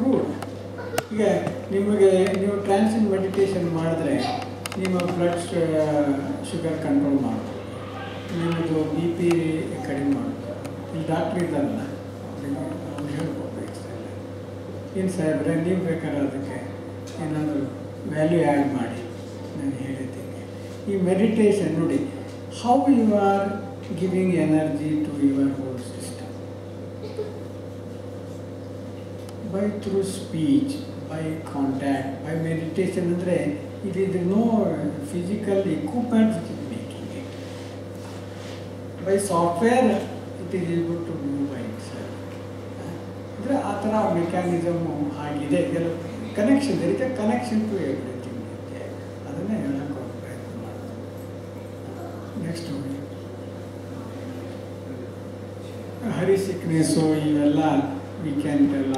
Proved. ಈಗ ನಿಮಗೆ ನೀವು ಟ್ರಾನ್ಸಿನ್ ಮೆಡಿಟೇಷನ್ ಮಾಡಿದ್ರೆ ನಿಮ್ಮ ಬ್ಲಡ್ ಶುಗರ್ ಕಂಟ್ರೋಲ್ ಮಾಡೋದು, ನಿಮ್ಮದು ಬಿ ಪಿ ಕಡಿಮೆ ಮಾಡೋದು. ಇಲ್ಲಿ ಡಾಕ್ಟ್ರ್ ಇದ್ದಾರಲ್ಲ ಅವ್ರು ಹೇಳ್ಬೋದು ಎಕ್ಸ್ಟ್ರಾ. ಏನು ಸಾಹೇಬ್ರೆ ನೀವು ಬೇಕಾದ್ರೆ ಅದಕ್ಕೆ ಏನಾದರೂ ವ್ಯಾಲ್ಯೂ ಆ್ಯಡ್ ಮಾಡಿ ನಾನು ಹೇಳಿದ್ದೀನಿ. ಈ ಮೆಡಿಟೇಷನ್ ನೋಡಿ, how you are giving energy to your whole system by through speech, by contact, by meditation. ಅಂದರೆ it is no physical equipment which is making it. By software it is able to move by itself. ಅಂದರೆ ಆ ಥರ mechanism ಆಗಿದೆ. ಇದೆಲ್ಲ connection, there is a connection to everything ಇದೆ. ಅದನ್ನೇ ಹೇಳೋಕ್ಕೆ ಪ್ರಯತ್ನ ಮಾಡ್ತೀನಿ. ನೆಕ್ಸ್ಟ್ ಹರಿ ಸಿಕ್ನೆಸ್ಸು ಇವೆಲ್ಲ ವಿ ಕ್ಯಾನ್ ಟೆಲ್